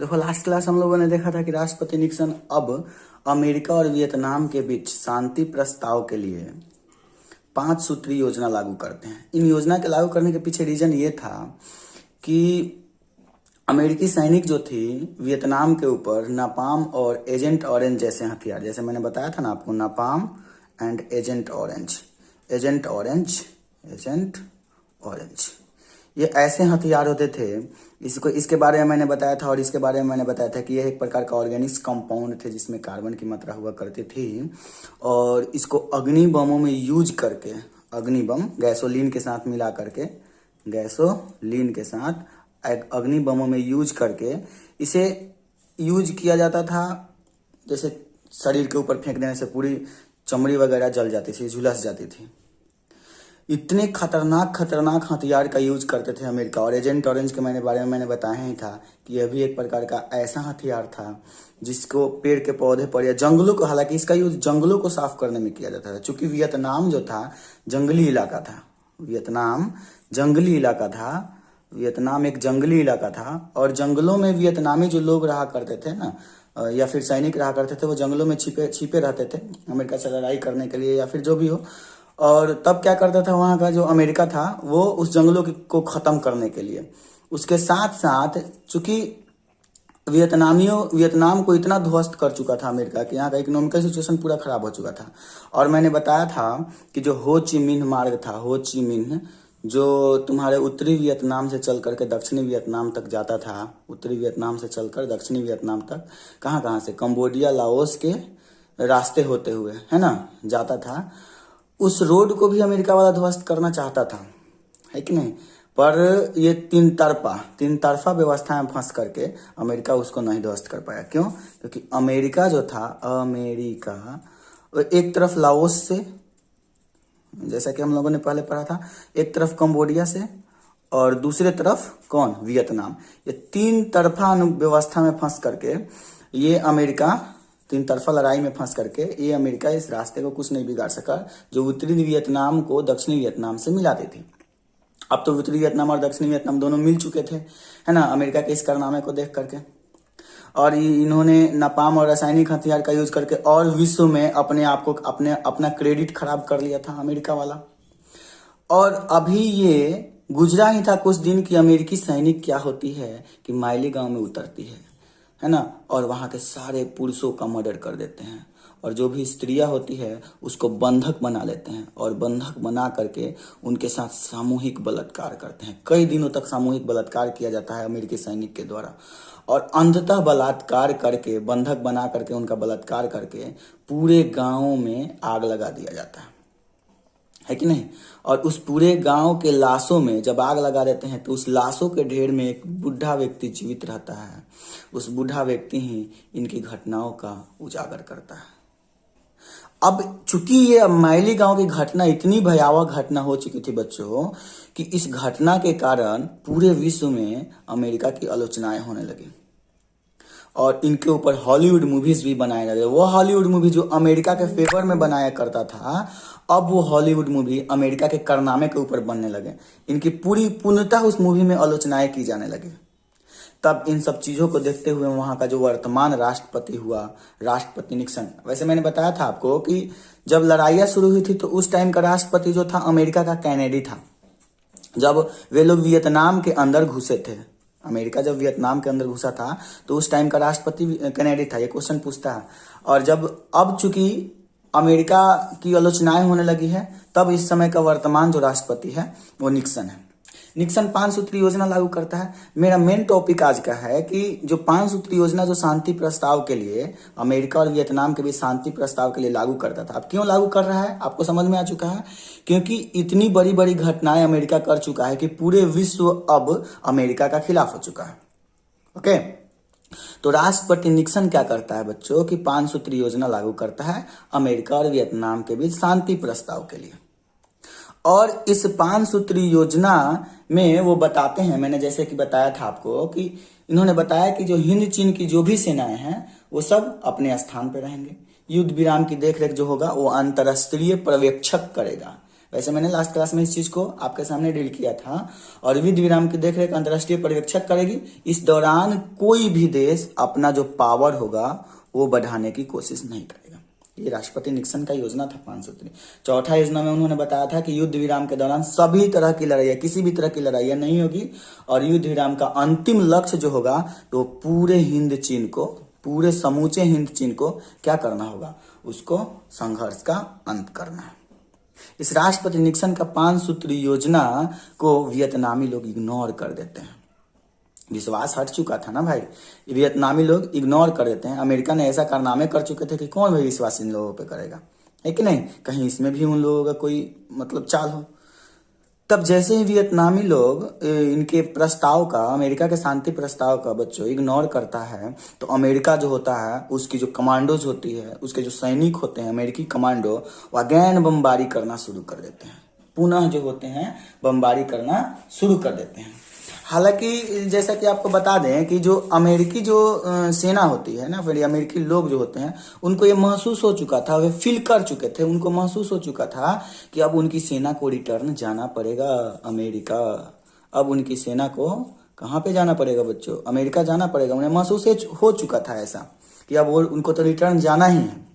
देखो, last class हम लोगों ने देखा था कि राष्ट्रपति निक्सन अब अमेरिका और वियतनाम के बीच शांति प्रस्ताव के लिए 5 सूत्री योजना लागू करते हैं। इन योजना के लागू करने के पीछे रीजन ये था कि अमेरिकी सैनिक जो थी वियतनाम के ऊपर नापाम और एजेंट ऑरेंज जैसे हथियार, जैसे मैंने बताया था ना आपको, napalm and Agent Orange, Agent Orange, Agent Orange, ये ऐसे हथियार होते थे। इसके बारे में मैंने बताया था, और इसके बारे में मैंने बताया था कि यह एक प्रकार का ऑर्गेनिक कंपाउंड थे जिसमें कार्बन की मात्रा हुआ करती थी, और इसको अग्नि बमों में यूज करके, अग्नि बम गैसोलीन के साथ मिला करके, गैसोलीन के साथ अग्नि बमों में यूज करके इसे यूज किया जाता था। जैसे शरीर के ऊपर फेंक देने से पूरी चमड़ी वगैरह जल जाती थी, झुलस जाती थी। इतने खतरनाक खतरनाक हथियार का यूज करते थे अमेरिका। और एजेंट ऑरेंज के बारे में मैंने बताया ही था कि यह भी एक प्रकार का ऐसा हथियार था जिसको पेड़ के पौधे पर या जंगलों को, हालांकि इसका यूज जंगलों को साफ करने में किया जाता था, क्योंकि वियतनाम जो था जंगली इलाका था। वियतनाम जंगली इलाका था, वियतनाम एक जंगली इलाका था, और जंगलों में वियतनामी जो लोग रहा करते थे ना, या फिर सैनिक रहा करते थे, वो जंगलों में छिपे रहते थे अमेरिका से लड़ाई करने के लिए या फिर जो भी हो। और तब क्या करता था वहाँ का जो अमेरिका था, वो उस जंगलों को खत्म करने के लिए, उसके साथ साथ चूंकि वियतनाम को इतना ध्वस्त कर चुका था अमेरिका कि यहाँ का इकोनॉमिकल सिचुएशन पूरा खराब हो चुका था। और मैंने बताया था कि जो हो ची मिन्ह मार्ग था, हो ची मिन्ह, जो तुम्हारे उत्तरी वियतनाम से चल करके दक्षिणी वियतनाम तक जाता था, उत्तरी वियतनाम से चलकर दक्षिणी वियतनाम तक, कहाँ से, कंबोडिया लाओस के रास्ते होते हुए, है ना, जाता था। उस रोड को भी अमेरिका वाला ध्वस्त करना चाहता था, है कि नहीं, पर ये तीन तरफा व्यवस्था में फंस करके अमेरिका उसको नहीं ध्वस्त कर पाया। क्यों? क्योंकि अमेरिका जो था, अमेरिका एक तरफ लाओस से, जैसा कि हम लोगों ने पहले पढ़ा था, एक तरफ कंबोडिया से और दूसरे तरफ कौन, वियतनाम। ये तीन तरफा व्यवस्था में फंस करके ये अमेरिका, तीन तरफा लड़ाई में फंस करके ये अमेरिका इस रास्ते को कुछ नहीं बिगाड़ सका जो उत्तरी वियतनाम को दक्षिणी वियतनाम से मिलाती थी। अब तो उत्तरी वियतनाम और दक्षिणी वियतनाम दोनों मिल चुके थे, है ना, अमेरिका के इस कारनामे को देख करके। और इन्होंने नापाम और रासायनिक हथियार का यूज करके और विश्व में अपने आप को, अपना क्रेडिट खराब कर लिया था अमेरिका वाला। और अभी ये गुजरा ही था कुछ दिन की अमेरिकी सैनिक क्या होती है कि माइली गांव में उतरती है ना, और वहां के सारे पुरुषों का मर्डर कर देते हैं, और जो भी स्त्रियां होती है उसको बंधक बना लेते हैं, और बंधक बना करके उनके साथ सामूहिक बलात्कार करते हैं। कई दिनों तक सामूहिक बलात्कार किया जाता है अमेरिकी सैनिक के द्वारा, और अंततः बलात्कार करके, बंधक बना करके, उनका बलात्कार करके पूरे गांव में आग लगा दिया जाता है कि नहीं। और उस पूरे गांव के लाशों में जब आग लगा देते हैं तो उस लाशों के ढेर में एक बुढ़ा व्यक्ति जीवित रहता है। उस बुढ़ा व्यक्ति ही इनकी घटनाओं का उजागर करता है। अब चूंकि ये माइली गांव की घटना इतनी भयावह घटना हो चुकी थी बच्चों, कि इस घटना के कारण पूरे विश्व में अमेरिका की आलोचनाएं होने लगी, और इनके ऊपर हॉलीवुड मूवीज भी बनाए लगे। वो हॉलीवुड मूवी जो अमेरिका के फेवर में बनाया करता था, अब वो हॉलीवुड मूवी अमेरिका के कारनामे के ऊपर बनने लगे। इनकी पूरी पूर्णतः उस मूवी में आलोचनाएं की जाने लगी। तब इन सब चीजों को देखते हुए वहां का जो वर्तमान राष्ट्रपति हुआ, राष्ट्रपति निक्सन, वैसे मैंने बताया था आपको कि जब लड़ाइयां शुरू हुई थी तो उस टाइम का राष्ट्रपति जो था अमेरिका का कैनेडी था। जब वे लोग वियतनाम के अंदर घुसे थे, अमेरिका जब वियतनाम के अंदर घुसा था तो उस टाइम का राष्ट्रपति कैनेडी था। ये क्वेश्चन पूछता है। और जब अब चूंकि अमेरिका की आलोचनाएं होने लगी है, तब इस समय का वर्तमान जो राष्ट्रपति है वो निक्सन है। निक्सन 5 सूत्री योजना लागू करता है। मेरा मेन टॉपिक आज का है कि जो 5 सूत्री योजना जो शांति प्रस्ताव के लिए, अमेरिका और वियतनाम के बीच शांति प्रस्ताव के लिए लागू करता था, अब क्यों लागू कर रहा है आपको समझ में आ चुका है। क्योंकि इतनी बड़ी बड़ी घटनाएं अमेरिका कर चुका है कि पूरे विश्व अब अमेरिका का खिलाफ हो चुका है। ओके, तो राष्ट्रपति निक्सन क्या करता है बच्चों कि 5 सूत्री योजना लागू करता है अमेरिका और वियतनाम के बीच शांति प्रस्ताव के लिए। और इस 5 सूत्री योजना में वो बताते हैं, मैंने जैसे कि बताया था आपको कि इन्होंने बताया कि जो हिंद चीन की जो भी सेनाएं हैं वो सब अपने स्थान पर रहेंगे। युद्ध विराम की देखरेख जो होगा वो अंतरराष्ट्रीय पर्यवेक्षक करेगा, वैसे मैंने लास्ट क्लास में इस चीज को आपके सामने डील किया था। और युद्ध विराम की देखरेख अंतर्राष्ट्रीय पर्यवेक्षक करेगी। इस दौरान कोई भी देश अपना जो पावर होगा वो बढ़ाने की कोशिश नहीं करेगा। ये राष्ट्रपति निक्सन का योजना था 5 सूत्री। चौथा योजना में उन्होंने बताया था कि युद्ध विराम के दौरान सभी तरह की लड़ाइयाँ, किसी भी तरह की लड़ाइयाँ नहीं होगी और युद्ध विराम का अंतिम लक्ष्य जो होगा तो पूरे हिंद चीन को, पूरे समूचे हिंद चीन को क्या करना होगा, उसको संघर्ष का अंत करना है। इस राष्ट्रपति निक्सन का 5 सूत्री योजना को वियतनामी लोग इग्नोर कर देते हैं। विश्वास हट चुका था ना भाई, वियतनामी लोग इग्नोर कर देते हैं। अमेरिका ने ऐसा कारनामे कर चुके थे कि कौन भाई विश्वास इन लोगों पे करेगा, है कि नहीं। कहीं इसमें भी उन लोगों का कोई मतलब चाल हो। तब जैसे ही वियतनामी लोग इनके प्रस्ताव का, अमेरिका के शांति प्रस्ताव का बच्चों इग्नोर करता है, तो अमेरिका जो होता है उसकी जो कमांडोज होती है, उसके जो सैनिक होते हैं अमेरिकी कमांडो, वो अगेन बमबारी करना शुरू कर देते हैं। पुनः जो होते हैं बमबारी करना शुरू कर देते हैं। हालांकि जैसा कि आपको बता दें कि जो अमेरिकी जो सेना होती है ना, फिर अमेरिकी लोग जो होते हैं उनको ये महसूस हो चुका था, वे फील कर चुके थे, उनको महसूस हो चुका था कि अब उनकी सेना को रिटर्न जाना पड़ेगा अमेरिका। अब उनकी सेना को कहाँ पे जाना पड़ेगा बच्चों, अमेरिका जाना पड़ेगा। उन्हें महसूस हो चुका था ऐसा कि अब वो उनको तो रिटर्न जाना ही है।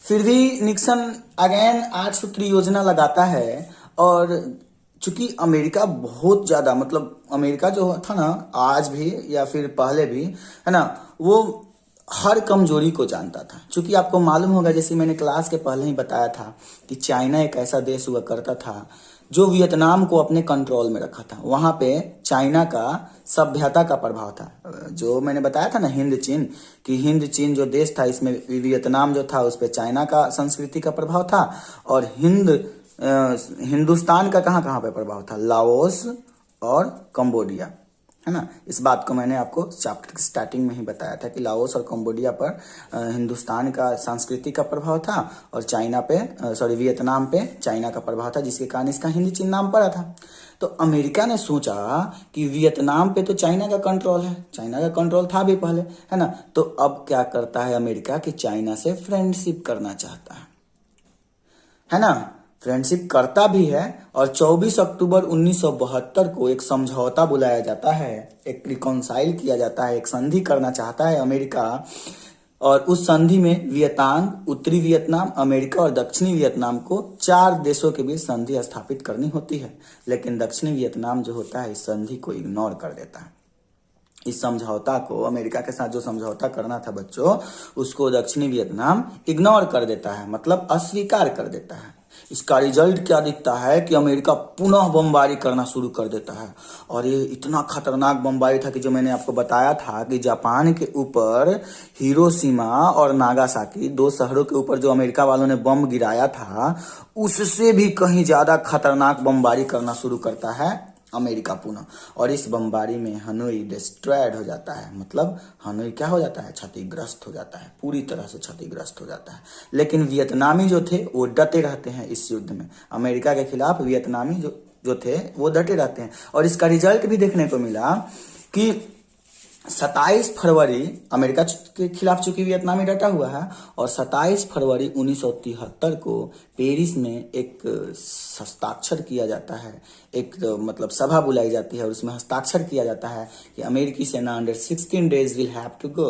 फिर भी निक्सन अगेन 8 सूत्री योजना लगाता है। और चूंकि अमेरिका बहुत ज्यादा, मतलब अमेरिका जो था ना आज भी या फिर पहले भी, है ना, वो हर कमजोरी को जानता था। चूंकि आपको मालूम होगा, जैसे मैंने क्लास के पहले ही बताया था कि चाइना एक ऐसा देश हुआ करता था जो वियतनाम को अपने कंट्रोल में रखा था। वहां पे चाइना का सभ्यता का प्रभाव था। जो मैंने बताया था ना हिंद चीन, कि हिंद चीन जो देश था इसमें वियतनाम जो था उस पर चाइना का संस्कृति का प्रभाव था। और हिंदुस्तान का कहाँ कहाँ पे प्रभाव था, लाओस और कंबोडिया, है ना। इस बात को मैंने आपको चैप्टर की स्टार्टिंग में ही बताया था कि लाओस और कंबोडिया पर हिंदुस्तान का संस्कृति का प्रभाव था और वियतनाम पे चाइना का प्रभाव था, जिसके कारण इसका हिंद चीन नाम पड़ा था। तो अमेरिका ने सोचा कि वियतनाम पे तो चाइना का कंट्रोल है, चाइना का कंट्रोल था भी पहले, है ना। तो अब क्या करता है अमेरिका कि चाइना से फ्रेंडशिप करना चाहता है ना। फ्रेंडशिप करता भी है। और 24 अक्टूबर 1972 को एक समझौता बुलाया जाता है, एक रिकॉन्साइल किया जाता है, एक संधि करना चाहता है अमेरिका। और उस संधि में उत्तरी वियतनाम, अमेरिका और दक्षिणी वियतनाम को 4 देशों के बीच संधि स्थापित करनी होती है। लेकिन दक्षिणी वियतनाम जो होता है इस संधि को इग्नोर कर देता है। इस समझौता को, अमेरिका के साथ जो समझौता करना था बच्चों, उसको दक्षिणी वियतनाम इग्नोर कर देता है, मतलब अस्वीकार कर देता है। इसका रिजल्ट क्या दिखता है कि अमेरिका पुनः बमबारी करना शुरू कर देता है। और ये इतना खतरनाक बमबारी था कि जो मैंने आपको बताया था कि जापान के ऊपर हिरोशिमा और नागासाकी 2 शहरों के ऊपर जो अमेरिका वालों ने बम गिराया था, उससे भी कहीं ज्यादा खतरनाक बमबारी करना शुरू करता है अमेरिका पुनः। और इस बमबारी में हनोई डिस्ट्रॉयड हो जाता है, मतलब हनोई क्या हो जाता है, क्षतिग्रस्त हो जाता है, पूरी तरह से क्षतिग्रस्त हो जाता है। लेकिन वियतनामी जो थे वो डटे रहते हैं इस युद्ध में। अमेरिका के खिलाफ वियतनामी जो थे वो डटे रहते हैं। और इसका रिजल्ट भी देखने को मिला कि 27 फरवरी अमेरिका के खिलाफ चूंकि वियतनामी डटा हुआ है, और 27 फरवरी 1973 को पेरिस में एक हस्ताक्षर किया जाता है, एक मतलब सभा बुलाई जाती है और उसमें हस्ताक्षर किया जाता है कि अमेरिकी सेना under 16 days will have to go.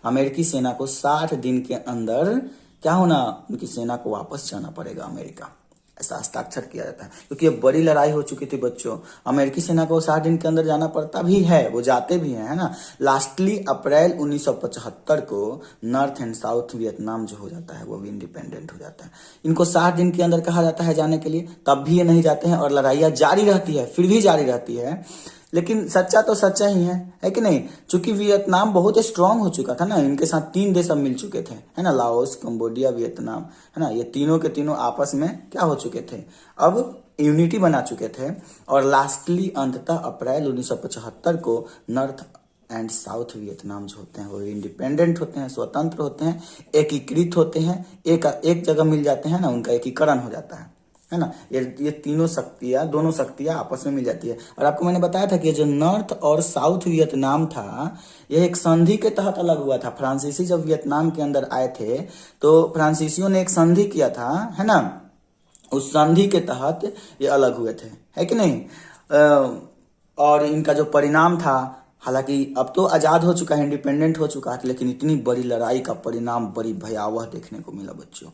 अमेरिकी सेना को 60 दिन के अंदर क्या होना, उनकी सेना को वापस जाना पड़ेगा अमेरिका। ऐसा हस्ताक्षर किया जाता है क्योंकि ये बड़ी लड़ाई हो चुकी थी बच्चों। अमेरिकी सेना को 60 दिन के अंदर जाना पड़ता भी है, वो जाते भी हैं, है ना। लास्टली अप्रैल 1975 को नॉर्थ एंड साउथ वियतनाम जो हो जाता है वो भी इंडिपेंडेंट हो जाता है। इनको 60 दिन के अंदर कहा जाता है जाने के लिए, तब भी ये नहीं जाते हैं और लड़ाइयाँ जारी रहती है, फिर भी जारी रहती है। लेकिन सच्चा तो सच्चा ही है कि नहीं। चूंकि वियतनाम बहुत स्ट्रांग हो चुका था ना, इनके साथ 3 देश अब मिल चुके थे, है ना, लाओस, कंबोडिया, वियतनाम, है ना। ये तीनों के तीनों आपस में क्या हो चुके थे, अब यूनिटी बना चुके थे। और लास्टली अंततः अप्रैल 1975 को नॉर्थ एंड साउथ वियतनाम जो होते हैं वो इंडिपेंडेंट होते हैं, स्वतंत्र होते हैं, एकीकृत होते हैं, एक जगह मिल जाते हैं ना, उनका एकीकरण हो जाता है ना। ये तीनों शक्तियां, दोनों शक्तियां आपस में मिल जाती है। और आपको मैंने बताया था कि जो नॉर्थ और साउथ वियतनाम था यह एक संधि के तहत अलग हुआ था। फ्रांसीसी जब वियतनाम के अंदर आए थे तो फ्रांसीसियों ने एक संधि किया था, है ना, उस संधि के तहत ये अलग हुए थे, है कि नहीं। और इनका जो परिणाम था, हालांकि अब तो आजाद हो चुका है, इंडिपेंडेंट हो चुका है, लेकिन इतनी बड़ी लड़ाई का परिणाम बड़ी भयावह देखने को मिला बच्चों।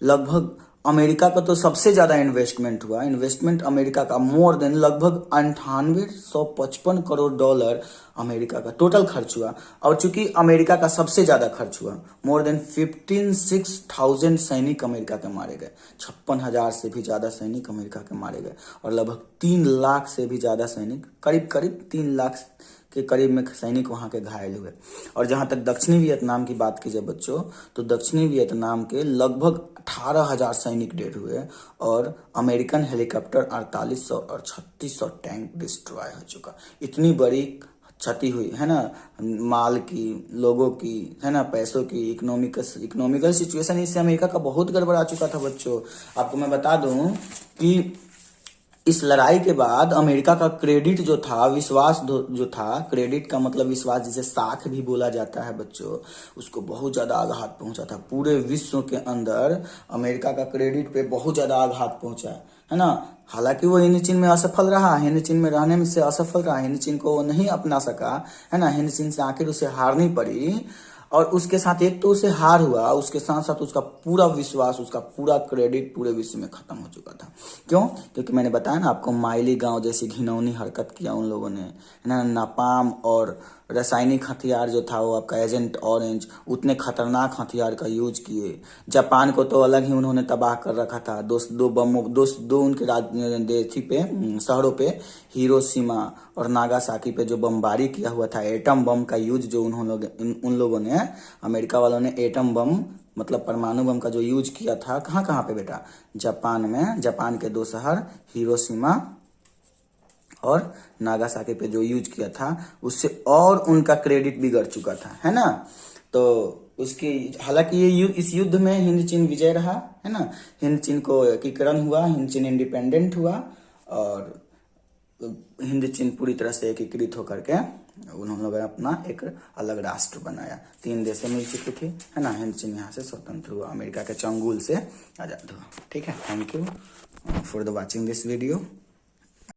लगभग अमेरिका का तो सबसे ज्यादा इन्वेस्टमेंट हुआ, इन्वेस्टमेंट अमेरिका का मोर देन लगभग 9855 करोड़ डॉलर अमेरिका का टोटल खर्च हुआ। और चूंकि अमेरिका का सबसे ज्यादा खर्च हुआ, मोर देन 56,000 सैनिक अमेरिका के मारे गए, 56,000 से भी ज्यादा सैनिक अमेरिका के मारे गए, और लगभग 3 लाख से भी ज्यादा सैनिक, करीब करीब 3 लाख के करीब में सैनिक वहां के घायल हुए। और जहां तक दक्षिणी वियतनाम की बात की जाए बच्चों, तो दक्षिणी वियतनाम के लगभग 18,000 सैनिक डेड हुए, और अमेरिकन हेलीकॉप्टर 4800 और 3600 टैंक डिस्ट्रॉय हो चुका। इतनी बड़ी क्षति हुई है ना, माल की, लोगों की, है ना, पैसों की, इकोनॉमिकल सिचुएशन इससे अमेरिका का बहुत गड़बड़ा चुका था बच्चों। आपको मैं बता दूं कि इस लड़ाई के बाद अमेरिका का क्रेडिट जो था, विश्वास जो था, क्रेडिट का मतलब विश्वास, जिसे साख भी बोला जाता है बच्चों, उसको बहुत ज्यादा आघात पहुंचा था। पूरे विश्व के अंदर अमेरिका का क्रेडिट पे बहुत ज्यादा आघात पहुंचा है ना। हालांकि वो हिंद चीन में असफल रहा, हिंद चीन में रहने में से असफल रहा, हिंद चीन को वो नहीं अपना सका, है ना। हिंद चीन से आखिर उसे हारनी पड़ी, और उसके साथ एक तो उसे हार हुआ, उसके साथ साथ उसका पूरा विश्वास, उसका पूरा क्रेडिट पूरे विश्व में खत्म हो चुका था। क्यों? क्योंकि मैंने बताया ना आपको, माइली गांव जैसी घिनौनी हरकत किया उन लोगों ने, है ना। नापाम और रासायनिक हथियार जो था वो आपका एजेंट ऑरेंज, उतने खतरनाक हथियार का यूज किए। जापान को तो अलग ही उन्होंने तबाह कर रखा था। दो उनके देशी पे, शहरों पे, हिरोशिमा और नागासाकी पे जो बमबारी किया हुआ था, एटम बम का यूज जो उन लोगों ने, अमेरिका वालों ने एटम बम मतलब परमाणु बम का जो यूज किया था, कहाँ कहाँ पे बेटा? जापान में, जापान के 2 शहर हिरोशिमा और नागासाकी पे जो यूज किया था, उससे और उनका क्रेडिट बिगड़ चुका था, है ना। तो उसकी, हालांकि इस युद्ध में हिंद चीन विजय रहा, है ना। हिंद चीन को एकीकरण हुआ, हिंद चीन इंडिपेंडेंट हुआ, और हिंद चीन पूरी तरह से एकीकृत होकर के उन्होंने लोग अपना एक अलग राष्ट्र बनाया। 3 देशें मिल चुकी थी, है ना। हिंद चीन यहाँ से स्वतंत्र हुआ, अमेरिका के चंगुल से आजाद हुआ। ठीक है, thank you for the watching this video.